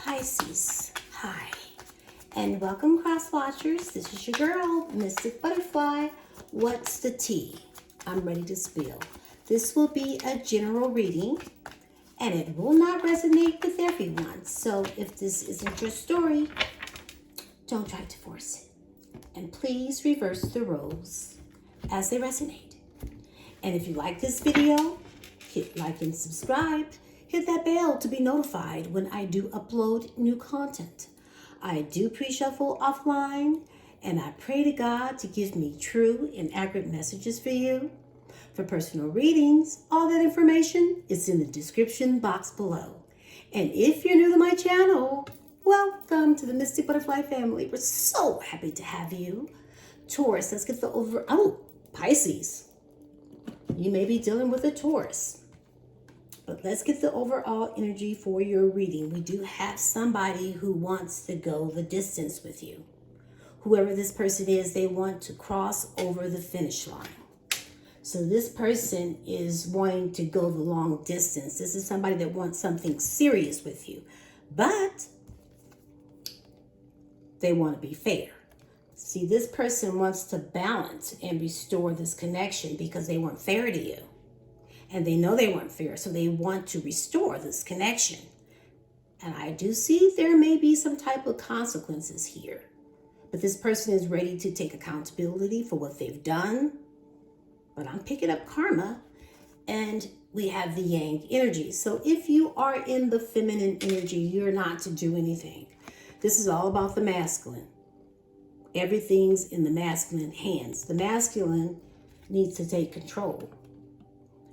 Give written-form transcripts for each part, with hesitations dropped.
Pisces, hi, and welcome cross watchers. This is your girl, Mystic Butterfly. What's the tea? I'm ready to spill. This will be a general reading, and it will not resonate with everyone. So if this isn't your story, don't try to force it. And please reverse the roles as they resonate. And if you like this video, hit like and subscribe. Hit that bell to be notified when I do upload new content. I do pre-shuffle offline, and I pray to God to give me true and accurate messages for you. For personal readings, all that information is in the description box below. And if you're new to my channel, welcome to the Mystic Butterfly family. We're so happy to have you. Taurus, let's get the Pisces. You may be dealing with a Taurus. But let's get the overall energy for your reading. We do have somebody who wants to go the distance with you. Whoever this person is, they want to cross over the finish line. So this person is wanting to go the long distance. This is somebody that wants something serious with you. But they want to be fair. See, this person wants to balance and restore this connection because they weren't fair to you. And they know they weren't fair, so they want to restore this connection. And I do see there may be some type of consequences here. But this person is ready to take accountability for what they've done. But I'm picking up karma. And we have the yang energy. So if you are in the feminine energy, you're not to do anything. This is all about the masculine. Everything's in the masculine hands. The masculine needs to take control.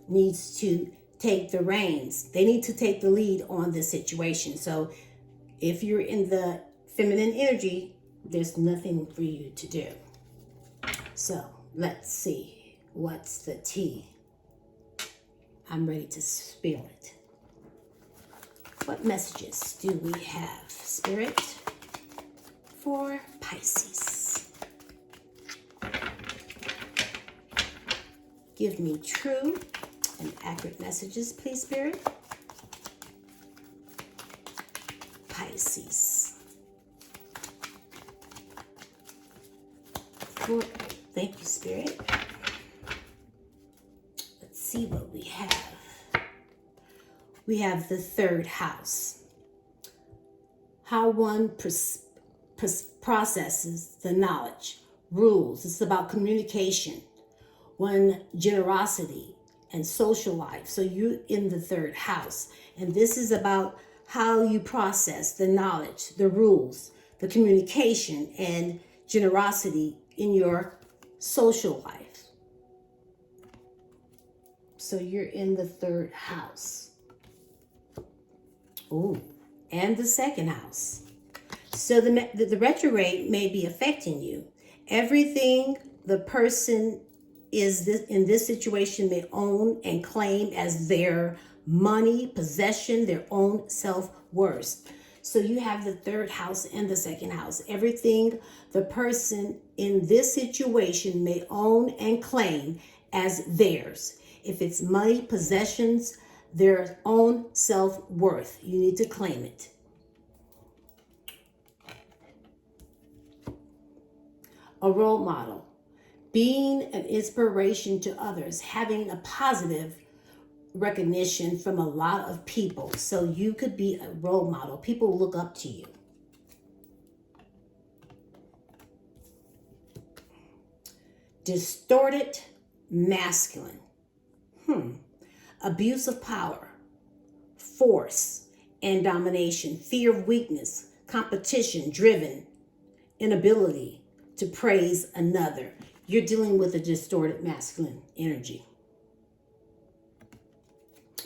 Needs to take the reins. They need to take the lead on this situation. So if you're in the feminine energy, there's nothing for you to do. So let's see. What's the tea? I'm ready to spill it. What messages do we have, Spirit, for Pisces? Give me true and accurate messages, please, Spirit. Pisces. Thank you, Spirit. Let's see what we have. We have the third house. How one processes the knowledge, rules. It's about communication, one generosity, and social life. So you're in the third house. And this is about how you process the knowledge, the rules, the communication, and generosity in your social life. So you're in the third house. Oh, and the second house. So the retrograde may be affecting you. Everything the person in this situation may own and claim as their money, possession, their own self-worth. So you have the third house and the second house. Everything the person in this situation may own and claim as theirs. If it's money, possessions, their own self-worth, you need to claim it. A role model. Being an inspiration to others, having a positive recognition from a lot of people. So you could be a role model. People look up to you. Distorted masculine. Abuse of power, force, and domination. Fear of weakness, competition, driven, inability to praise another. You're dealing with a distorted masculine energy.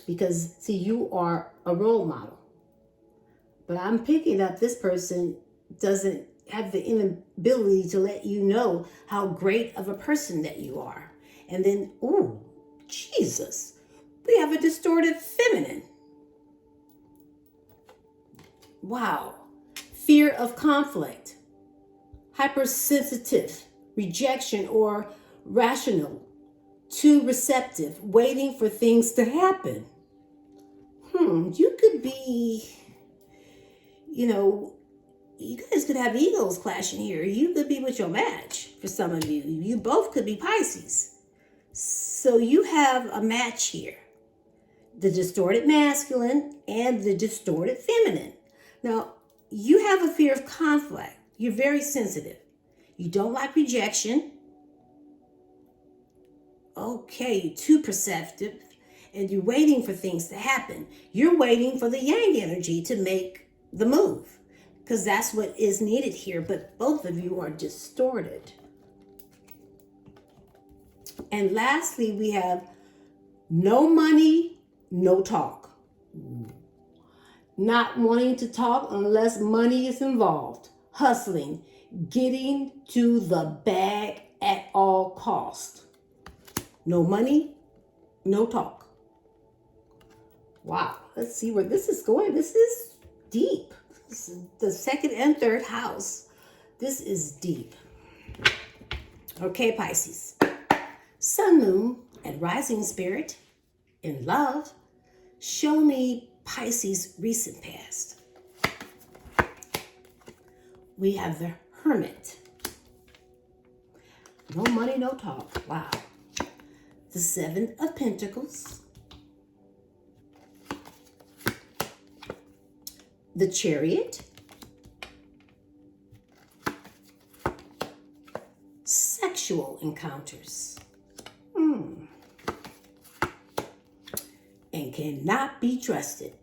Because, see, you are a role model. But I'm picking up this person doesn't have the inability to let you know how great of a person that you are. And then, ooh, Jesus, we have a distorted feminine. Wow. Fear of conflict, hypersensitive, rejection, or rational, too receptive, waiting for things to happen. You could be you know, you guys could have egos clashing here. You could be with your match for some of you. You both could be Pisces. So you have a match here. The distorted masculine and the distorted feminine. Now, you have a fear of conflict. You're very sensitive. You don't like rejection. Okay, you're too perceptive. And you're waiting for things to happen. You're waiting for the yang energy to make the move, because that's what is needed here. But both of you are distorted. And lastly, we have no money, no talk. Not wanting to talk unless money is involved. Hustling, getting to the bag at all cost. No money, no talk. Wow, let's see where this is going. This is deep. This is the second and third house. This is deep. Okay, Pisces. Sun, moon, and rising spirit in love. Show me Pisces' recent past. We have the Hermit. No money, no talk. Wow. The Seven of Pentacles. The Chariot. Sexual encounters. And cannot be trusted.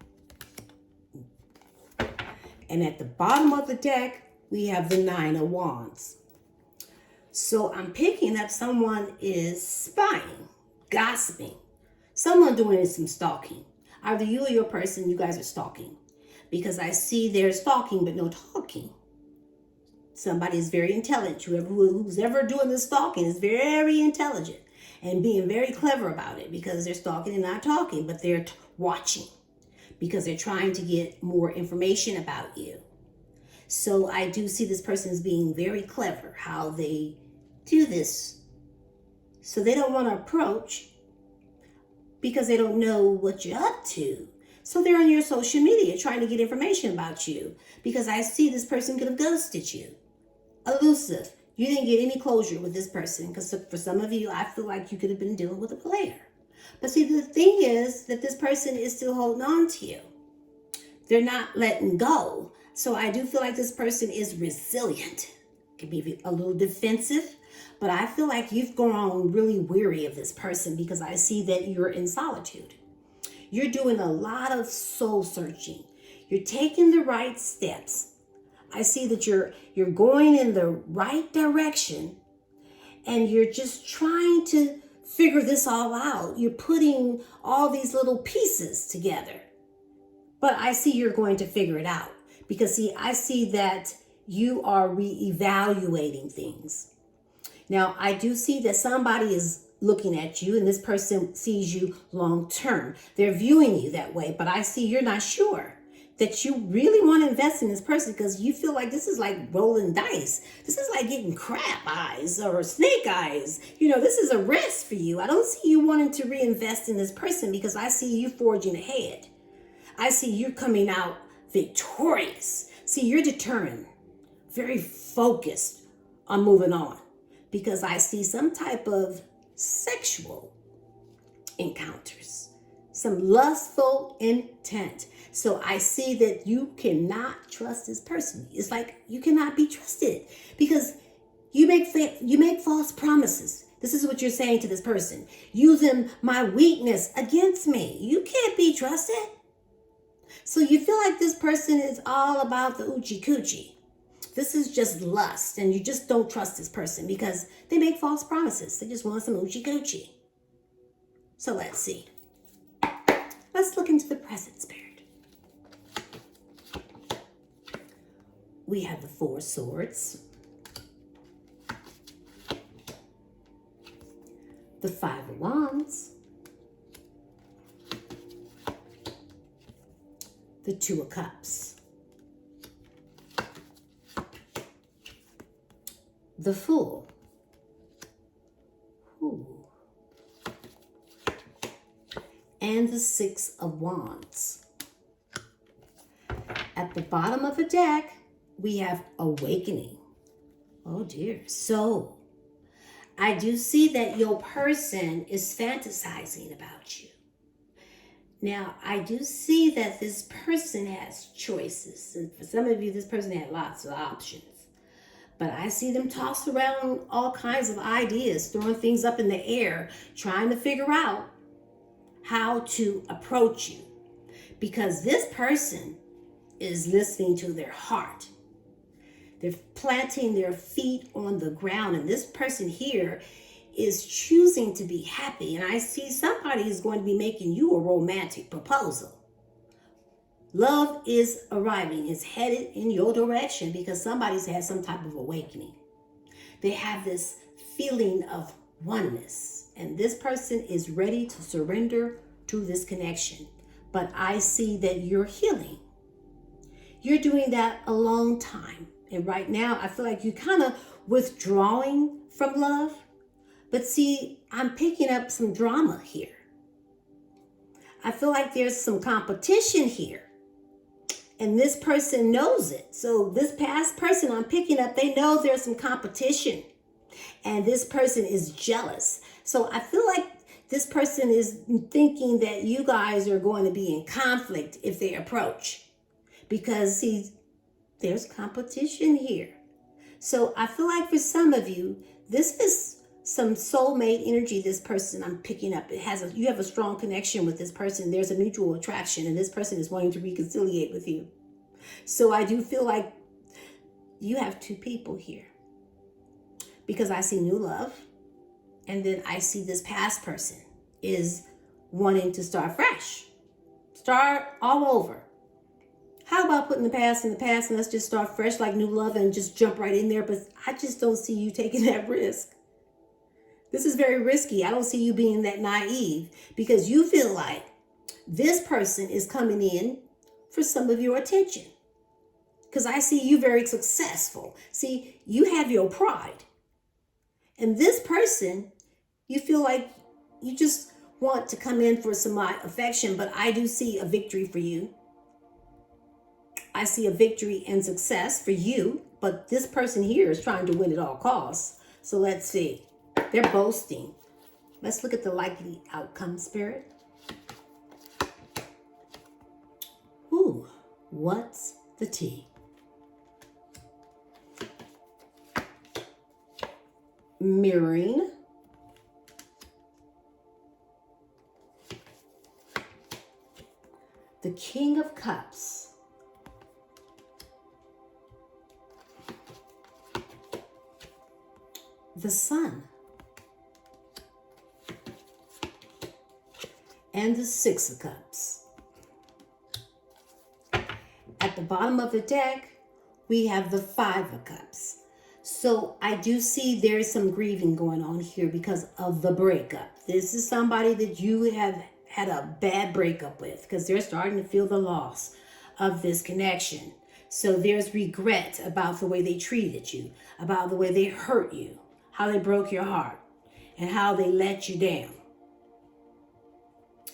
And at the bottom of the deck, we have the Nine of Wands. So I'm picking up someone is spying, gossiping, someone doing some stalking. Either you or your person, you guys are stalking. Because I see there's stalking but no talking. Somebody is very intelligent. Who's ever doing the stalking is very intelligent and being very clever about it, because they're stalking and not talking, but they're watching because they're trying to get more information about you. So I do see this person as being very clever how they do this. So they don't want to approach because they don't know what you're up to. So they're on your social media trying to get information about you, because I see this person could have ghosted you. Elusive. You didn't get any closure with this person, because for some of you, I feel like you could have been dealing with a player. But see, the thing is that this person is still holding on to you. They're not letting go. So I do feel like this person is resilient. Can be a little defensive, but I feel like you've grown really weary of this person, because I see that you're in solitude. You're doing a lot of soul searching. You're taking the right steps. I see that you're going in the right direction, and you're just trying to figure this all out. You're putting all these little pieces together. But I see you're going to figure it out, because see, I see that you are reevaluating things. Now, I do see that somebody is looking at you, and this person sees you long term. They're viewing you that way, but I see you're not sure that you really want to invest in this person, because you feel like this is like rolling dice. This is like getting crab eyes or snake eyes. You know, this is a risk for you. I don't see you wanting to reinvest in this person, because I see you forging ahead. I see you coming out victorious. See, you're determined, very focused on moving on, because I see some type of sexual encounters, some lustful intent. So I see that you cannot trust this person. It's like you cannot be trusted, because you make false promises. This is what you're saying to this person, using my weakness against me. You can't be trusted. So you feel like this person is all about the oochie coochie. This is just lust, and you just don't trust this person because they make false promises. They just want some oochie coochie. So let's see. Let's look into the present, spirit. We have the Four Swords, the Five of Wands, the Two of Cups, the Fool, and the Six of Wands. At the bottom of the deck, we have awakening. Oh dear. So I do see that your person is fantasizing about you. Now, I do see that this person has choices. And for some of you, this person had lots of options. But I see them toss around all kinds of ideas, throwing things up in the air, trying to figure out how to approach you. Because this person is listening to their heart. They're planting their feet on the ground. And this person here is choosing to be happy. And I see somebody is going to be making you a romantic proposal. Love is arriving. It's headed in your direction because somebody's had some type of awakening. They have this feeling of oneness. And this person is ready to surrender to this connection. But I see that you're healing. You're doing that a long time. And right now, I feel like you're kind of withdrawing from love. But see, I'm picking up some drama here. I feel like there's some competition here. And this person knows it. So this past person I'm picking up, they know there's some competition. And this person is jealous. So I feel like this person is thinking that you guys are going to be in conflict if they approach. Because see, there's competition here. So I feel like for some of you, this is some soulmate energy. This person I'm picking up, you have a strong connection with this person. There's a mutual attraction, and this person is wanting to reconciliate with you. So I do feel like you have two people here, because I see new love, and then I see this past person is wanting to start fresh, start all over. How about putting the past in the past and let's just start fresh like new love and just jump right in there? But I just don't see you taking that risk. This is very risky. I don't see you being that naive, because you feel like this person is coming in for some of your attention. Because I see you very successful. See, you have your pride. And this person, you feel like you just want to come in for some affection, but I do see a victory for you. I see a victory and success for you, but this person here is trying to win at all costs. So let's see. They're boasting. Let's look at the likely outcome, Spirit. Ooh, what's the tea? Mirroring. The King of Cups. The Sun. And the Six of Cups. At the bottom of the deck, we have the Five of Cups. So I do see there's some grieving going on here because of the breakup. This is somebody that you have had a bad breakup with, because they're starting to feel the loss of this connection. So there's regret about the way they treated you, about the way they hurt you, how they broke your heart, and how they let you down.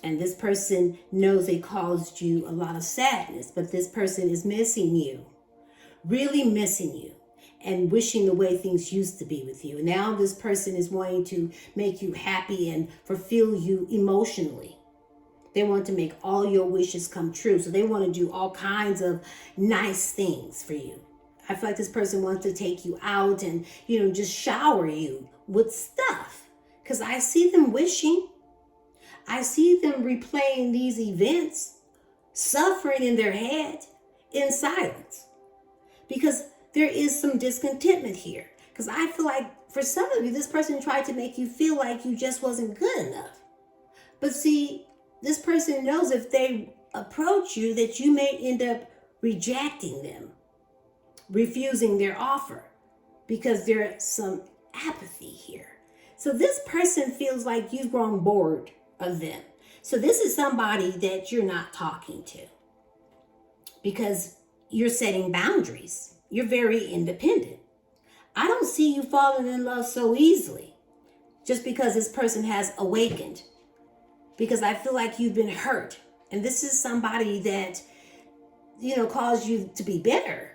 And this person knows they caused you a lot of sadness, but this person is missing you, really missing you, and wishing the way things used to be with you. Now this person is wanting to make you happy and fulfill you emotionally. They want to make all your wishes come true. So they want to do all kinds of nice things for you. I feel like this person wants to take you out and, just shower you with stuff. Because I see them wishing. I see them replaying these events, suffering in their head in silence. Because there is some discontentment here. Because I feel like for some of you, this person tried to make you feel like you just wasn't good enough. But see, this person knows if they approach you that you may end up rejecting them, refusing their offer, because there's some apathy here. So this person feels like you've grown bored of them. So this is somebody that you're not talking to because you're setting boundaries. You're very independent. I don't see you falling in love so easily just because this person has awakened, because I feel like you've been hurt. And this is somebody that cause you to be bitter.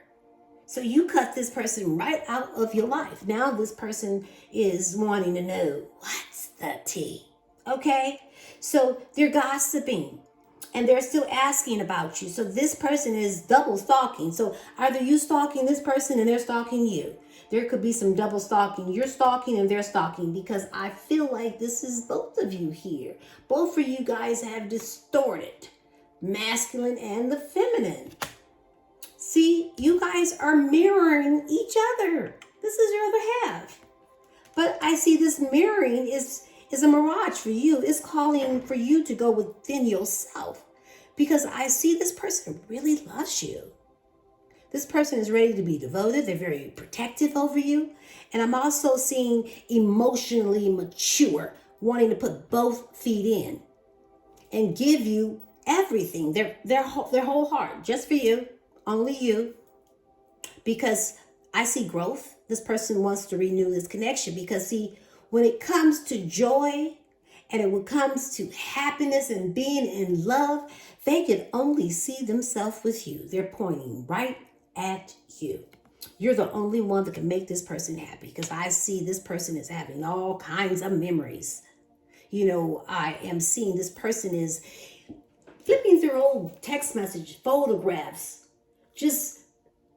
So you cut this person right out of your life. Now this person is wanting to know, what's the tea? Okay? So they're gossiping and they're still asking about you. So this person is double stalking. So either you stalking this person and they're stalking you. There could be some double stalking. You're stalking and they're stalking, because I feel like this is both of you here. Both of you guys have distorted masculine and the feminine. See, you guys are mirroring each other. This is your other half. But I see this mirroring is a mirage for you. It's calling for you to go within yourself, because I see this person really loves you. This person is ready to be devoted. They're very protective over you. And I'm also seeing emotionally mature, wanting to put both feet in and give you everything, their whole heart, just for you, only you. Because I see growth. This person wants to renew this connection, because see, when it comes to joy and when it comes to happiness and being in love, they can only see themselves with you. They're pointing right at you. You're the only one that can make this person happy, because I see this person is having all kinds of memories. I am seeing this person is flipping through old text message, photographs, just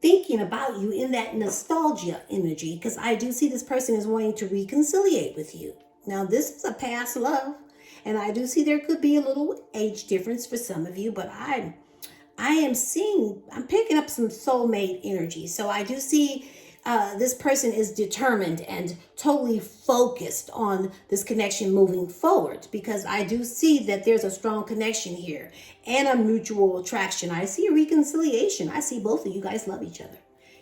thinking about you in that nostalgia energy, because I do see this person is wanting to reconciliate with you. Now, this is a past love, and I do see there could be a little age difference for some of you, but I'm picking up some soulmate energy. So I do see this person is determined and totally focused on this connection moving forward, because I do see that there's a strong connection here and a mutual attraction. I see a reconciliation. I see both of you guys love each other.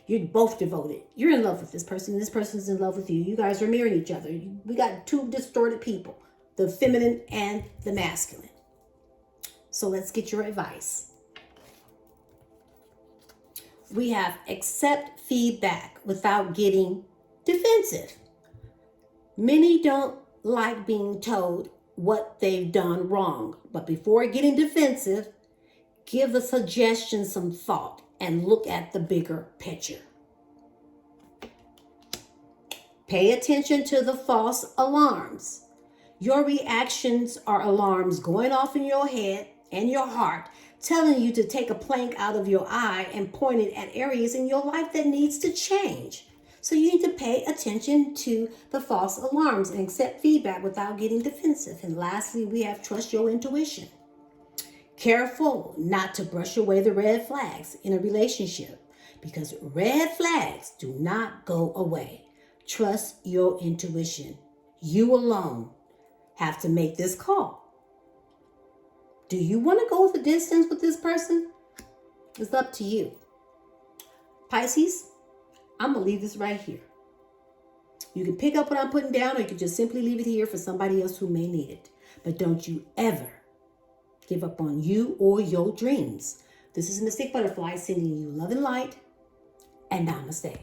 You're both devoted. You're in love with this person. This person's in love with you. You guys are mirroring each other. We got two distorted people, the feminine and the masculine. So let's get your advice. We have accept feedback without getting defensive. Many don't like being told what they've done wrong, but before getting defensive, give the suggestion some thought and look at the bigger picture. Pay attention to the false alarms. Your reactions are alarms going off in your head and your heart, telling you to take a plank out of your eye and point it at areas in your life that needs to change. So you need to pay attention to the false alarms and accept feedback without getting defensive. And lastly, we have trust your intuition. Careful not to brush away the red flags in a relationship, because red flags do not go away. Trust your intuition. You alone have to make this call. Do you want to go the distance with this person? It's up to you. Pisces, I'm going to leave this right here. You can pick up what I'm putting down, or you can just simply leave it here for somebody else who may need it. But don't you ever give up on you or your dreams. This is Mystic Butterfly sending you love and light, and namaste.